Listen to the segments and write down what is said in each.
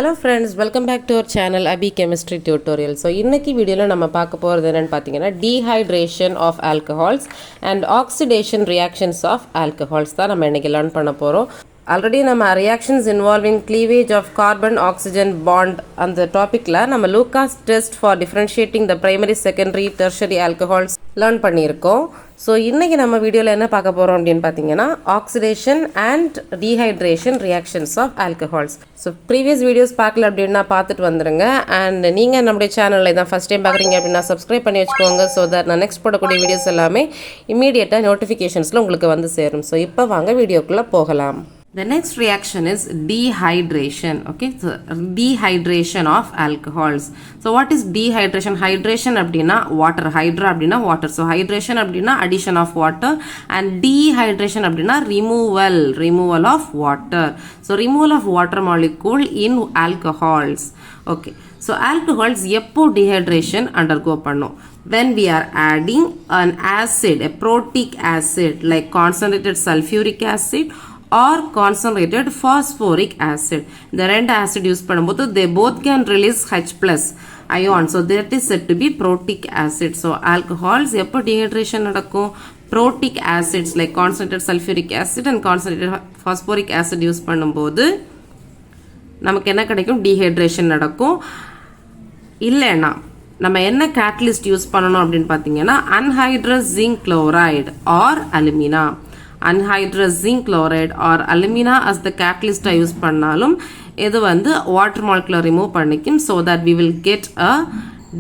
Hello friends, welcome back to our channel Abhi Chemistry Tutorial. So இன்னைக்கு வீடியோல நம்ம பார்க்க போறது என்னன்னு பாத்தீங்கன்னா dehydration of alcohols and oxidation reactions of alcohols தான் நம்ம இன்னைக்கு லேர்ன் பண்ண போறோம். Already நம்ம reactions involving cleavage of carbon oxygen bond அந்த டாபிக்ல நம்ம Lucas test for differentiating the primary secondary tertiary alcohols learn பண்ணியிருக்கோம். ஸோ இன்றைக்கி நம்ம வீடியோவில் என்ன பார்க்க போகிறோம் அப்படின்னு பார்த்தீங்கன்னா oxidation and dehydration reactions of alcohols. So previous videos பார்க்கல அப்படின்னா பார்த்துட்டு வந்துடுங்க. அண்ட் நீங்கள் நம்முடைய சேனலில் தான் ஃபஸ்ட் டைம் பார்க்குறீங்க அப்படின்னா சப்ஸ்கிரைப் பண்ணி வச்சுக்கோங்க. ஸோ தட் நான் நெக்ஸ்ட் போடக்கூடிய வீடியோஸ் எல்லாமே இமீடியட்டாக நோட்டிஃபிகேஷன்ஸில் உங்களுக்கு வந்து சேரும். ஸோ இப்போ வாங்க வீடியோக்குள்ளே போகலாம். The next reaction is dehydration. Okay, so dehydration of alcohols. So what is dehydration? Hydration abdina water, hydra abdina water. So hydration abdina addition of water and dehydration abdina removal of water. So removal of water molecule in alcohols. Okay, so alcohols எப்போ dehydration undergo பண்ணும்? When we are adding an acid, a protic acid like concentrated sulfuric acid or concentrated phosphoric acid. The ரெண்டு acid use பண்ணும்போது they both can release H plus ion. So that is said to be protic acid. So alcohols எப்போ dehydration நடக்கும்? Protic acids like concentrated sulfuric acid and concentrated phosphoric acid use பண்ணும்போது நமக்கு என்ன கிடைக்கும்? Dehydration நடக்கும். இல்லைன்னா நம்ம என்ன catalyst யூஸ் பண்ணணும் அப்படின்னு பார்த்தீங்கன்னா anhydrous zinc chloride or alumina. Anhydrous zinc chloride or alumina as the catalyst use பண்ணாலும் இது வந்து water molecule remove பண்ணிக்கும், so that we will get a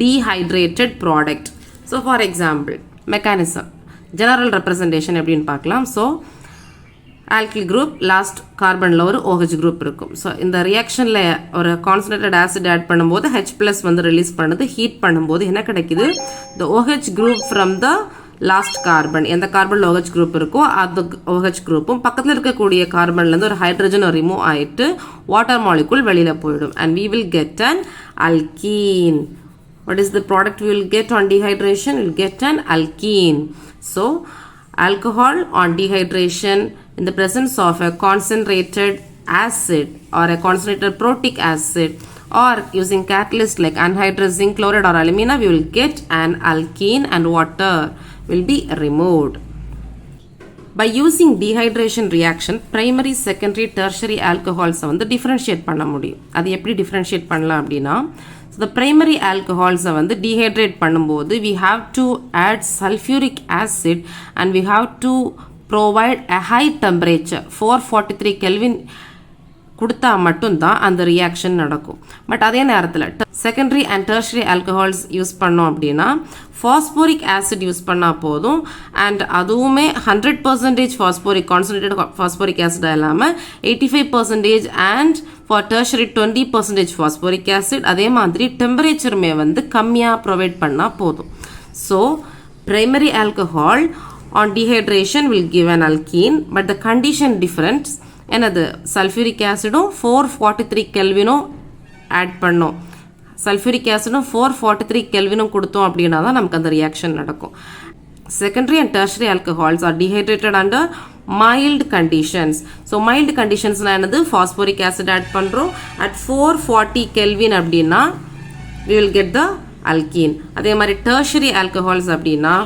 dehydrated product. So for example, mechanism, general representation எப்படின்னு பார்க்கலாம். So alkyl group last carbonல ஒரு OH group இருக்கும். So இந்த reactionல ஒரு concentrated acid add பண்ணும்போது H plus வந்து release பண்ணுது. heat பண்ணும்போது என்ன கிடைக்குது? The OH group from the last carbon, எந்த கார்பன்ல OH குரூப் இருக்கோ அது OH குரூப்பும் பக்கத்தில் இருக்கக்கூடிய கார்பன்லேருந்து ஒரு ஹைட்ரஜன் ரிமூவ் ஆகிட்டு வாட்டர் மாலிகுல் வெளியில் போயிடும். And we will get an alkene. What is the product we will get on dehydration? We will get an alkene. So alcohol on dehydration in the presence of a concentrated acid or a concentrated protic acid or using catalyst like anhydrous zinc chloride or alumina, we will get an alkene and water will be removed. By using dehydration reaction, primary, secondary, tertiary alcohols வந்து differentiate பண்ண முடியும். அது எப்படி differentiate பண்ணலாம் அப்படின்னா, so the primary alcohols வந்து dehydrate பண்ணும்போது we have to add sulfuric acid and we have to provide a high temperature 443 Kelvin கொடுத்தா மட்டும்தான் அந்த ரியாக்ஷன் நடக்கும். பட் அதே நேரத்தில் secondary and tertiary alcohols use பண்ணோம் அப்படின்னா ஃபாஸ்போரிக் ஆசிட் யூஸ் பண்ணால் போதும். அண்ட் அதுவுமே 100% ஃபாஸ்போரிக் கான்சன்ட்ரேட்டட் ஃபாஸ்போரிக் ஆசிட் இல்லாமல் 85% and for tertiary 20% phosphoric acid. அதே மாதிரி டெம்பரேச்சருமே வந்து கம்மியாக ப்ரொவைட் பண்ணால் போதும். So primary alcohol on dehydration will give an alkene, but the condition different. என்னது? சல்ஃபியூரிக் ஆசிடும் 443 கெல்வினும் ஆட் பண்ணோம். சல்ஃபியூரிக் ஆசிடும் 443 கெல்வினும் கொடுத்தோம் அப்படின்னா தான் நமக்கு அந்த ரியாக்ஷன் நடக்கும். Secondary and tertiary alcohols are dehydrated under mild conditions. So mild கண்டிஷன்ஸ்னால் என்னது? ஃபாஸ்போரிக் ஆசிட் ஆட் பண்ணுறோம் அட் 440 கெல்வின் அப்படின்னா we will get the alkene. அதே மாதிரி டெர்ஷரி ஆல்கஹால்ஸ் அப்படின்னா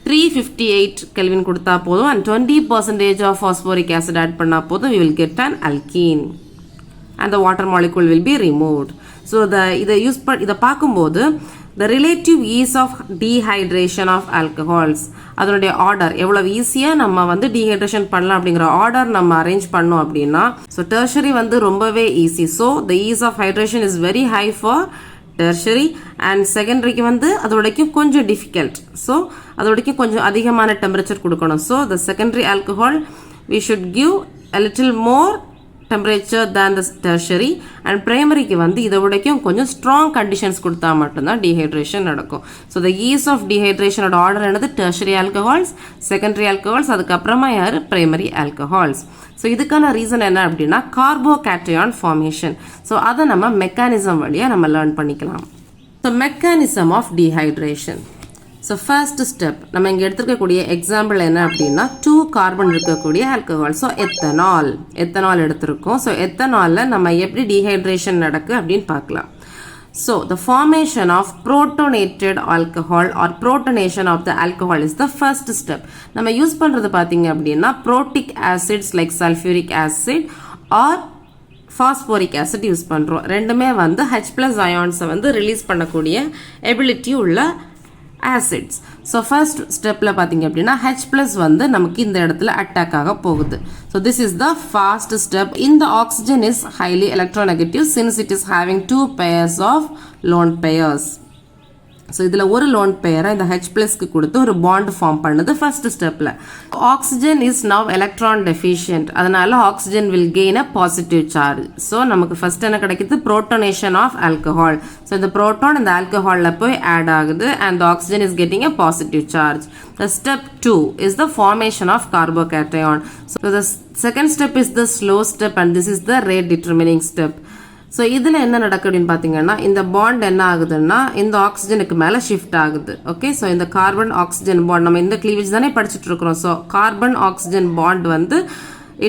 358 Kelvin கொடுத்தா போதும் and 20% of phosphoric acid add பண்ணா போதும் we will get an alkene and the water molecule will be removed. So இதை பார்க்கும்போது the relative ease of dehydration of alcohols, அதனுடைய ஆர்டர் எவ்வளவு ஈஸியாக நம்ம வந்து dehydration பண்ணலாம் அப்படிங்கிற ஆர்டர் நம்ம அரேஞ்ச் பண்ணோம் அப்படின்னா, ஸோ டெர்ஷரி வந்து ரொம்பவே easy. So the ease of hydration is very high for tertiary and செகண்டரிக்கு வந்து அதோடைக்கும் கொஞ்சம் டிஃபிகல்ட். ஸோ அதோடைக்கும் கொஞ்சம் அதிகமான டெம்பரேச்சர் கொடுக்கணும். So the secondary alcohol we should give a little more temperature than the tertiary and primaryக்கு வந்து இதை விடைக்கும் கொஞ்சம் ஸ்ட்ராங் கண்டிஷன்ஸ் கொடுத்தா மட்டும்தான் டீஹைட்ரேஷன் நடக்கும். ஸோ த ஈஸ் ஆஃப் டீஹைட்ரேஷனோட ஆர்டர் என்னது? டெர்ஷரி ஆல்கஹால்ஸ், செகண்டரி ஆல்கஹால்ஸ், அதுக்கப்புறமா யார்? Primary alcohols. ஸோ இதுக்கான ரீசன் என்ன அப்படின்னா கார்போகேட்டையான் ஃபார்மேஷன். ஸோ அதை நம்ம மெக்கானிசம் வழியாக நம்ம லேர்ன் பண்ணிக்கலாம். So mechanism of dehydration. So first step நம்ம இங்கே எடுத்துருக்கக்கூடிய எக்ஸாம்பிள் என்ன அப்படின்னா 2 கார்பன் இருக்கக்கூடிய ஆல்கஹால். ஸோ எத்தனால் எடுத்திருக்கோம். ஸோ எத்தனாலில் நம்ம எப்படி டீஹைட்ரேஷன் நடக்கு அப்படின்னு பார்க்கலாம். So the formation of protonated alcohol or protonation of the alcohol is the first step. நம்ம யூஸ் பண்ணுறது பார்த்தீங்க அப்படின்னா protic acids like sulfuric acid or phosphoric acid use பண்ணுறோம். ரெண்டுமே வந்து H+ ionsை வந்து ரிலீஸ் பண்ணக்கூடிய எபிலிட்டி உள்ள acids. So first stepல பார்த்தீங்க அப்படின்னா H+ வந்து நமக்கு இந்த இடத்துல அட்டாக் ஆக போகுது. So this is the fast step. In the oxygen is highly electronegative since it is having 2 pairs of lone pairs. So இதில் ஒரு லோன் பேரை இந்த H+க்கு கொடுத்து ஒரு பாண்ட் ஃபார்ம் பண்ணுது ஃபர்ஸ்ட் ஸ்டெப்பில். Oxygen is now electron deficient. அதனால oxygen will gain a positive charge. So நமக்கு ஃபர்ஸ்ட் என்ன கிடைக்குது? Protonation of alcohol. ஸோ இந்த புரோட்டான் இந்த ஆல்கஹாலில் போய் ஆட் ஆகுது and oxygen is getting a positive charge. The step 2 is the formation of carbocation. So the second step is the slow step and this is the rate determining step. So இதில் என்ன நடக்குது அப்படின்னு பார்த்தீங்கன்னா இந்த bond என்ன ஆகுதுன்னா இந்த ஆக்சிஜனுக்கு மேலே ஷிஃப்ட் ஆகுது. ஓகே, ஸோ இந்த கார்பன் ஆக்சிஜன் பாண்ட் நம்ம இந்த கிளீவேஜ் தானே படிச்சுட்டு இருக்கிறோம். ஸோ கார்பன் ஆக்சிஜன் பாண்ட் வந்து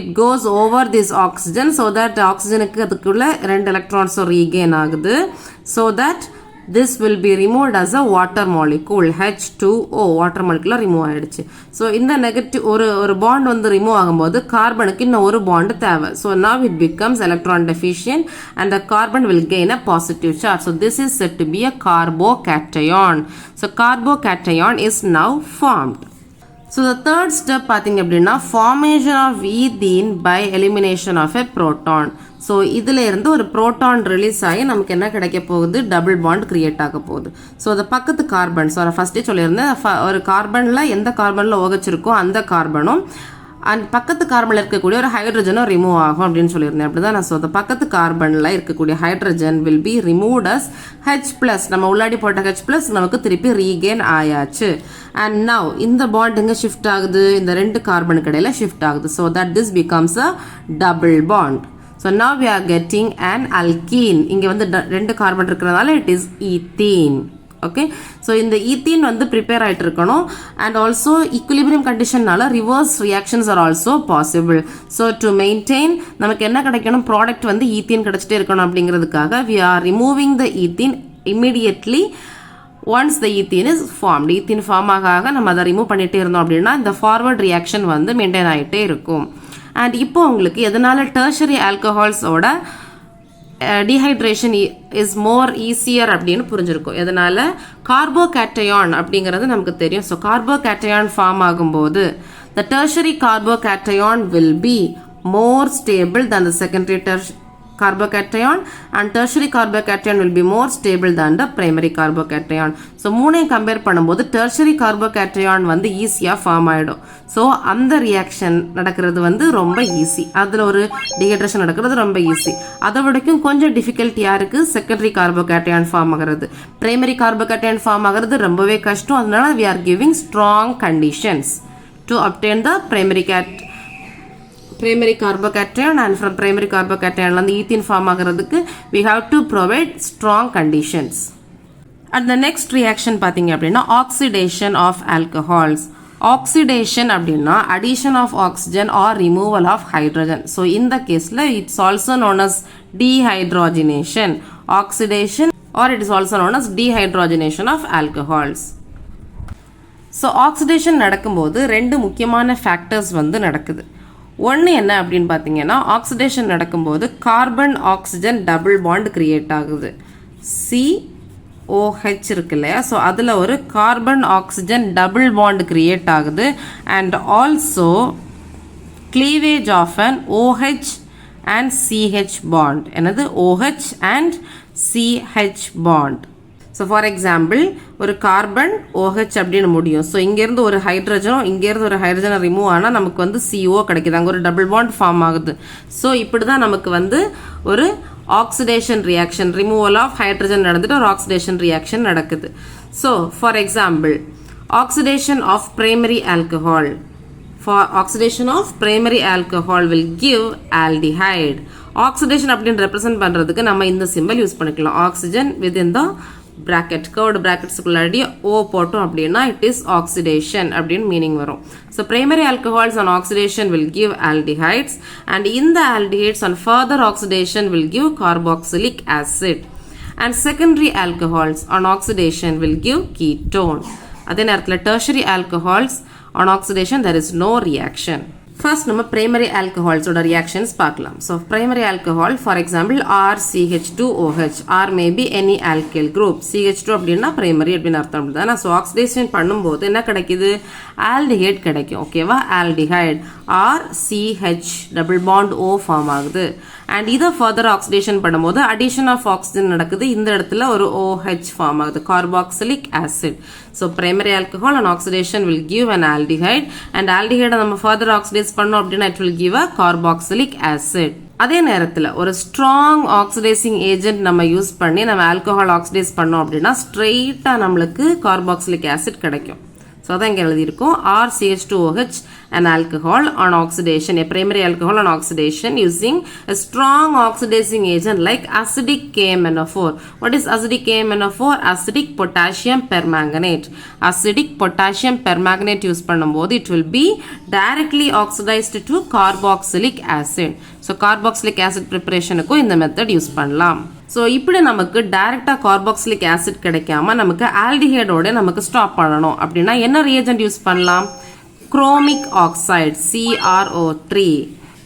it goes over this oxygen so that ஆக்சிஜனுக்கு அதுக்குள்ள 2 எலக்ட்ரான்ஸும் ரீகெயின் ஆகுது. So that this will be removed as a water molecule H2O water molecule remove ஆயிடுச்சு. ஸோ இந்த நெகட்டிவ் ஒரு பாண்ட் வந்து ரிமூவ் ஆகும்போது கார்பனுக்கு இன்னும் ஒரு பாண்ட் தேவை. So now it becomes electron deficient and the carbon will gain a positive charge. So this is said to be a carbocation. So carbocation is now formed. So the third step பார்த்தீங்க அப்படின்னா formation of ethene by elimination of a proton. So இதில் இருந்து ஒரு proton release ஆகி நமக்கு என்ன கிடைக்க போகுது? டபுள் பாண்ட் கிரியேட் ஆக போகுது. ஸோ அந்த பக்கத்து கார்பன், ஸோ ஃபர்ஸ்டே சொல்லியிருந்தேன் ஒரு கார்பனில் எந்த கார்பனில் ஓகச்சிருக்கோ அந்த கார்பனும் அண்ட் பக்கத்து கார்பனில் இருக்கக்கூடிய ஒரு ஹைட்ரஜனும் ரிமூவ் ஆகும் அப்படின்னு சொல்லியிருந்தேன். அப்படி தான் நான் அந்த பக்கத்து கார்பனில் இருக்கக்கூடிய hydrogen will be removed as H+. நம்ம உள்ளாடி போட்ட H+ நமக்கு திருப்பி ரீகெயின் ஆயாச்சு. அண்ட் நவ் இந்த பாண்ட் எங்கே ஷிஃப்ட் ஆகுது? இந்த 2 கார்பனுக்கு இடையில ஷிஃப்ட் ஆகுது. So that this becomes a double bond. So now we are getting an alkene. இங்க வந்து 2 கார்பன் இருக்கிறதால it is ethene. Okay, so இந்த ethene வந்து prepare ஆயிட்டு இருக்கணும் and also equilibrium conditionனால reverse reactions are also possible. So to maintain நமக்கு என்ன கிடைக்கணும்? product வந்து ethene கிடைச்சிட்டே இருக்கணும் அப்படிங்கிறதுக்காக we are removing the ethene immediately once the ethene is formed. ethene form ஆக நம்ம அதை ரிமூவ் பண்ணிட்டே இருந்தோம் அப்படின்னா இந்த forward reaction வந்து மெயின்டைன் ஆகிட்டே இருக்கும். அண்ட் இப்போ உங்களுக்கு எதனால டெர்ஷரி ஆல்கஹால்ஸோட டீஹைட்ரேஷன் இஸ் மோர் ஈஸியர் அப்படின்னு புரிஞ்சிருக்கும். எதனால? கார்போகேட்டையான் அப்படிங்கிறது நமக்கு தெரியும். ஸோ கார்போகேட்டையான் ஃபார்ம் ஆகும்போது the tertiary carbocation will be more stable than the secondary carbocation and tertiary carbocation will be more stable than the primary carbocation. So மூணையும் compare பண்ணும்போது tertiary carbocation வந்து ஈஸியாக ஃபார்ம் ஆகிடும். So அந்த reaction நடக்கிறது வந்து ரொம்ப ஈஸி. அதில் ஒரு டீஹைட்ரேஷன் நடக்கிறது ரொம்ப ஈஸி. அதை விடக்கும் கொஞ்சம் டிஃபிகல்ட்டியாக இருக்குது செகண்டரி கார்போகேட்டையான் ஃபார்ம் ஆகிறது. பிரைமரி கார்போகேட்டையான் ஃபார்ம் ஆகிறது ரொம்பவே கஷ்டம். அதனால we are giving strong conditions to obtain the primary carbocation and from primary carbocation அந்த ethene ஃபார்ம் ஆகிறதுக்கு we have to provide strong conditions. And the next reaction பார்த்தீங்க அப்படின்னா oxidation of alcohols. Oxidation அப்படின்னா addition of oxygen or removal of hydrogen. So இந்த கேஸில் it's also known as dehydrogenation. Oxidation or it is also known as dehydrogenation of alcohols. So oxidation நடக்கும்போது 2 முக்கியமான factors வந்து நடக்குது. ஒன்று என்ன அப்படின்னு பார்த்தீங்கன்னா ஆக்சிடேஷன் நடக்கும்போது carbon oxygen double bond create ஆகுது. COH இருக்கு இல்லையா? ஸோ அதில் ஒரு carbon oxygen double bond create ஆகுது and also cleavage of an OH and CH bond. என்னது? OH and CH bond. So for example ஒரு கார்பன் OH அப்படின்னு முடியும். ஸோ இங்கேருந்து ஒரு ஹைட்ரஜனும் இங்கேருந்து ஒரு ஹைட்ரஜனை ரிமூவ் ஆனால் நமக்கு வந்து CO கிடைக்குது. அங்கே ஒரு டபுள் பாண்ட் ஃபார்ம் ஆகுது. ஸோ இப்படி தான் நமக்கு வந்து ஒரு oxidation reaction, removal of hydrogen நடந்துட்டு ஒரு ஆக்சிடேஷன் ரியாக்ஷன் நடக்குது. So for example oxidation of primary alcohol. For oxidation of primary alcohol will give aldehyde. Oxidation அப்படின்னு ரெப்ரசன்ட் பண்ணுறதுக்கு நம்ம இந்த சிம்பிள் யூஸ் பண்ணிக்கலாம். Oxygen within the bracket curved brackets குள்ளாடி O போட்டோம் அப்படின்னா it is oxidation அப்படின்னு meaning வரும். So primary alcohols on oxidation will give aldehydes and in the aldehydes on further oxidation will give carboxylic acid and secondary alcohols on oxidation will give ketone. அதே நேரத்தில் tertiary alcohols on oxidation there is no reaction. First நம்ம primary alcohols ஓட reactions பார்க்கலாம். So primary alcohol for example RCH2OH or may be any alkyl group. CH2 அப்படின்னா primary அப்படின்னு அர்த்தம் அப்படிதானா. So oxidation பண்ணும்போது என்ன கிடைக்குது? aldehyde கிடைக்கும். ஓகேவா? aldehyde or CH double bond O form ஆகுது. And இதை further oxidation பண்ணும்போது addition of oxygen நடக்குது. இந்த இடத்துல ஒரு OH form ஆகுது. carboxylic acid. So primary alcohol on oxidation will give an aldehyde and aldehyde நம்ம further oxidize பண்ணோம் அப்படின்னா it will give a carboxylic acid. அதே நேரத்தில் ஒரு strong oxidizing agent நம்ம யூஸ் பண்ணி நம்ம alcohol oxidize பண்ணோம் அப்படின்னா ஸ்ட்ரெயிட்டா நம்மளுக்கு carboxylic acid கிடைக்கும். So அதான் இங்கே எழுதியிருக்கோம் RCH2OH an alcohol on oxidation, a primary alcohol on oxidation using a strong oxidizing agent like acidic KMnO4. What is acidic KMnO4? Acidic potassium permanganate. Acidic potassium permanganate use பண்ணும்போது it will be directly oxidized to carboxylic acid. So carboxylic acid preparationக்கு இந்த method use பண்ணலாம். So இப்படி நமக்கு டைரக்டா carboxylic acid கிடைக்காம நமக்கு aldehyde ஓட நமக்கு ஸ்டாப் பண்ணணும் அப்படின்னா என்ன reagent யூஸ் பண்ணலாம்? chromic oxide CrO3,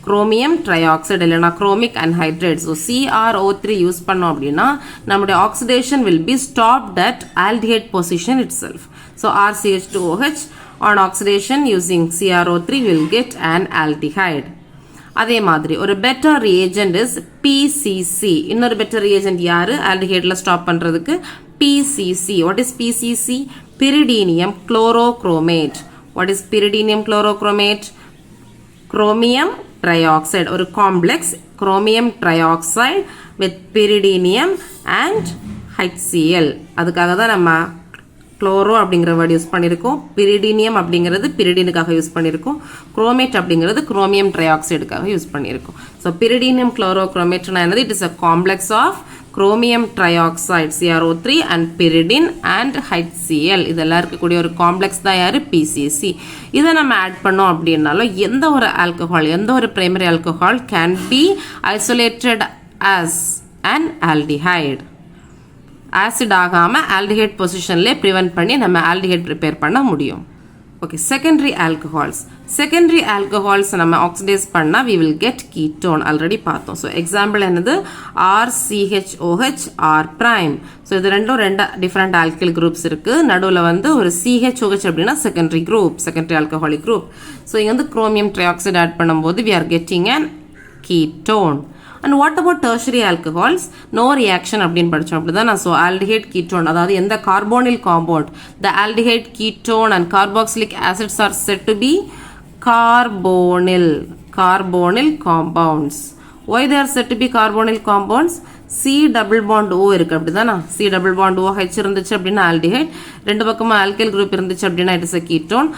chromium trioxide இல்லனா chromic anhydride. So CrO3 use பண்ணோம் அப்படின்னா நம்முடைய oxidation will be stopped at aldehyde position itself. So RCH2OH on oxidation using CrO3 will get an aldehyde. அதே மாதிரி ஒரு better reagent is PCC. இன்னொரு better reagent யாரு? aldehydeல stop பண்றதுக்கு PCC. What is PCC? pyridinium chlorochromate. What is pyridinium chlorochromate? Chromium trioxide. ஒரு complex chromium trioxide with pyridinium and HCl. அதுக்காக தான் நம்ம குளோரோ அப்படிங்கிற வேர்ட் யூஸ் பண்ணியிருக்கோம். பிரிடினியம் அப்படிங்கிறது பிரிடினுக்காக யூஸ் பண்ணியிருக்கோம். குரோமேட் அப்படிங்கிறது குரோமியம் ட்ரைஆக்சைடுக்காக யூஸ் பண்ணியிருக்கோம். ஸோ பிரிடினியம் குளோரோக்ரோமேட்னா என்னது? It is a complex of chromium trioxide CrO3 and pyridine and HCl இதெல்லாம் இருக்கக்கூடிய ஒரு காம்ப்ளெக்ஸ் தான் யாரு? PCC. இதை நம்ம ஆட் பண்ணோம் அப்படின்னாலும் எந்த ஒரு ஆல்கஹால், எந்த ஒரு primary alcohol can be isolated as an aldehyde. Acid ஆகாம ஆல்டிஹைட் பொசிஷன்லேயே ப்ரிவென்ட் பண்ணி நம்ம ஆல்டிஹைட் ப்ரிப்பேர் பண்ண முடியும். Okay, secondary alcohols. Secondary alcohols நம்ம ஆக்சிடைஸ் பண்ணால் we will get ketone. Already பார்த்தோம். ஸோ எக்ஸாம்பிள் என்னது? RCHOH R prime. ஸோ இது ரெண்டு டிஃப்ரெண்ட் ஆல்கில் குரூப்ஸ் இருக்குது. நடுவில் வந்து ஒரு CHOH அப்படின்னா secondary group, secondary alcoholic group. So இங்கே வந்து குரோமியம் ட்ரைஆக்சைடு ஆட் பண்ணும்போது we are getting an ketone. And what about tertiary alcohols? No reaction அப்படின்னு படிச்சோம் அப்படிதான். ஸோ aldehyde ketone, அதாவது எந்த carbonyl compound, the aldehyde ketone and carboxylic acids are said to be carbonyl compounds. Why they are said to be carbonyl compounds? C double bond O இருக்கு அப்படிதானா? C double bond OH இருந்துச்சு அப்படின்னா aldehyde, ரெண்டு பக்கமா alkyl group இருந்துச்சு அப்படின்னா it is a ketone.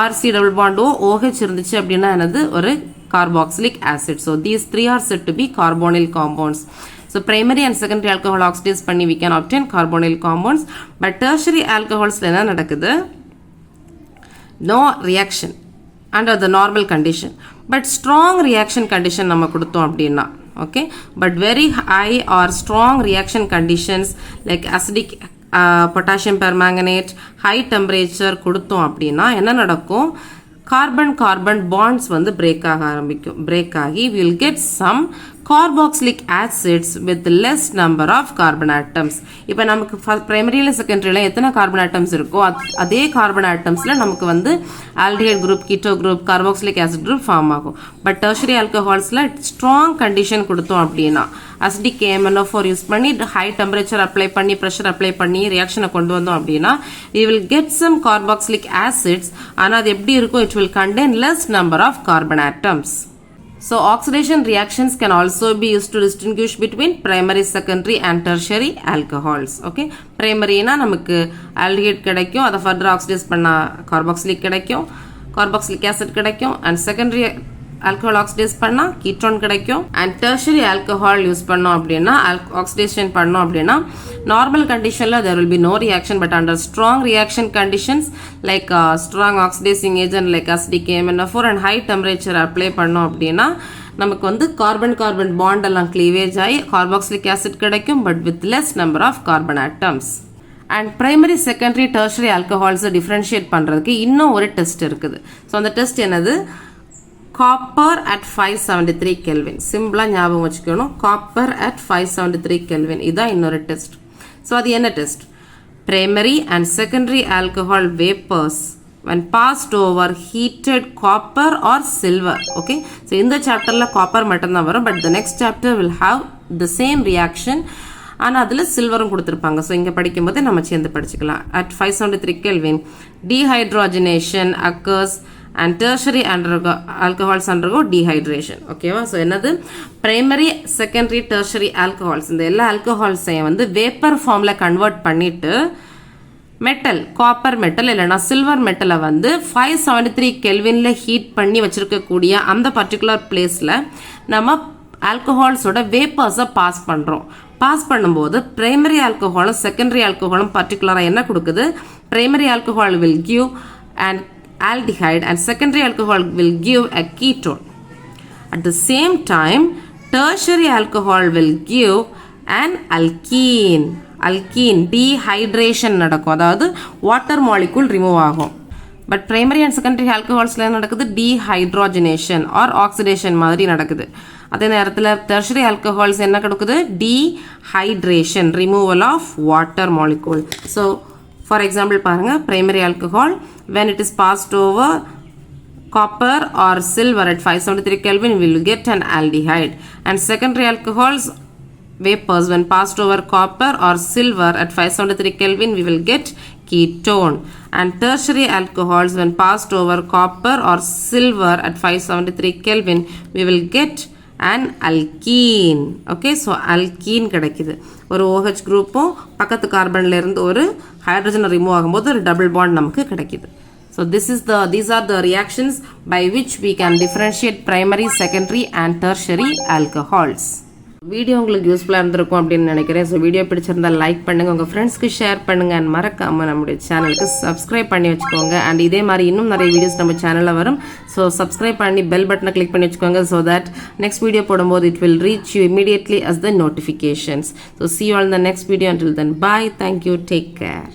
R C double bond O OH இருந்துச்சு அப்படின்னா என்னது? ஒரு carboxylic acid. So these three are said to be carbonyl compounds. So primary and secondary alcohol oxidize பண்ணி we can obtain carbonyl compounds. But tertiary alcohols என்ன நடக்குது? No reaction under the normal condition. But strong reaction condition நம்ம கொடுத்தோம் அப்படின்னா, okay, but very high or strong reaction conditions like acidic potassium permanganate, high temperature கொடுத்தோம் அப்படின்னா என்ன நடக்கும்? Carbon bonds வந்து பிரேக் ஆக ஆரம்பிக்கும். பிரேக் ஆகி we will get some carboxylic acids with less number of carbon atoms. இப்போ நமக்கு பிரைமரியில செகண்டரியில எத்தனை கார்பன் ஆட்டம்ஸ் இருக்கோ அதே கார்பன் ஆட்டம்ஸ்ல நமக்கு வந்து aldehyde group, keto group, carboxylic acid group form ஆகும். பட் டெர்ஷரி ஆல்கஹால்ஸ்ல ஸ்ட்ராங் கண்டிஷன் கொடுத்தோம் அப்படின்னா அசிடிக் KMnO4 யூஸ் பண்ணி ஹை டெம்பரேச்சர் அப்ளை பண்ணி ப்ரெஷர் அப்ளை பண்ணி ரியாக்ஷனை கொண்டு வந்தோம் அப்படின்னா we will get some carboxylic acids. ஆனா அது எப்படி இருக்கும்? It will contain less number of carbon atoms. So oxidation reactions can also be used to distinguish between primary, secondary and tertiary alcohols. Okay, primary na நமக்கு aldehyde கிடைக்கும், அதை further oxidize பண்ணா carboxylic கிடைக்கும், carboxylic acid கிடைக்கும். And secondary alcohol oxidize பண்ணா ketone கிடைக்கும் and tertiary alcohol use பண்ணோம் அப்படின்னா oxidation பண்ணோம் அப்படின்னா normal conditionல there will be no reaction but under strong reaction conditions like strong oxidizing agent like acidic MnO4 and high temperature apply பண்ணோம் அப்படின்னா நமக்கு வந்து carbon carbon bond எல்லாம் cleavage ஆகி carboxylic acid கிடைக்கும் but with less number of carbon atoms. And primary secondary tertiary alcohols differentiate பண்றதுக்கு இன்னும் ஒரு டெஸ்ட் இருக்குது. ஸோ அந்த டெஸ்ட் என்னது copper at 573 Kelvin. சிம்பிளா ஞாபகம் வச்சுக்கணும் copper at 573 Kelvin. இதான் இன்னொரு டெஸ்ட். ஸோ அது என்ன test primary and secondary alcohol vapors when passed over heated copper or silver. Okay, so இந்த சாப்டர்ல copper மட்டும்தான் வரும் but the next chapter will have the same reaction. ஆனால் அதில் சில்வரும் கொடுத்துருப்பாங்க ஸோ இங்கே படிக்கும்போது நம்ம சேர்ந்து படிச்சுக்கலாம் at 573 Kelvin dehydrogenation occurs and tertiary alcohols undergo dehydration. ஓகேவா ஸோ என்னது primary secondary tertiary alcohols இந்த எல்லா ஆல்கஹால்ஸையும் வந்து வேப்பர் ஃபார்மில் கன்வெர்ட் பண்ணிட்டு மெட்டல் காப்பர் மெட்டல் இல்லைனா சில்வர் மெட்டலை வந்து 573 கெல்வினில் ஹீட் பண்ணி வச்சுருக்கக்கூடிய அந்த பர்டிகுலர் பிளேஸில் நம்ம ஆல்கஹால்ஸோட வேப்பர்ஸை பாஸ் பண்ணுறோம். பாஸ் பண்ணும்போது பிரைமரி ஆல்கஹாலும் செகண்டரி ஆல்கஹாலும் பர்டிகுலராக என்ன கொடுக்குது primary alcohol will give and aldehyde and secondary alcohol will give a ketone. At the same time, tertiary alcohol will give an alkene. Alkene dehydration நடக்கும் அதாவது வாட்டர் மாலிகுல் ரிமூவ் ஆகும். But primary and secondary ஆல்கஹால்ஸ்ல நடக்குது dehydrogenation or oxidation மாதிரி நடக்குது. அதே நேரத்தில் tertiary alcohols என்ன கொடுக்குது dehydration removal of water molecule. So for example பாருங்க primary alcohol when it is passed over copper or silver at 573 Kelvin we will get an aldehyde and secondary alcohols vapors when passed over copper or silver at 573 Kelvin we will get ketone and tertiary alcohols when passed over copper or silver at 573 Kelvin we will get an alkene. Okay, so alkene கிடைக்குது ஒரு OH குரூப்பும் பக்கத்து கார்பன்ல இருந்து ஒரு hydrogen remove ஆகும்போது ஒரு double bond நமக்கு கிடைக்குது. So these are the reactions by which we can differentiate primary, secondary and tertiary alcohols. Video உங்களுக்கு யூஸ்ஃபுல்லாக இருந்திருக்கும் அப்படின்னு நினைக்கிறேன். ஸோ வீடியோ பிடிச்சிருந்தா லைக் பண்ணுங்கள், உங்கள் ஃப்ரெண்ட்ஸ்க்கு ஷேர் பண்ணுங்கள் அண்ட் மறக்காமல் நம்முடைய சேனலுக்கு சப்ஸ்கிரைப் பண்ணி வச்சுக்கோங்க. அண்ட் இதே மாதிரி இன்னும் நிறைய வீடியோஸ் நம்ம சேனலில் வரும். ஸோ சப்ஸ்கிரைப் பண்ணி பெல் பட்டனை கிளிக் பண்ணி வச்சுக்கோங்க ஸோ தட் நெக்ஸ்ட் வீடியோ போடும்போது it will reach you immediately as the notifications. So see you all in the next video. Until then, bye. Thank you. Take care.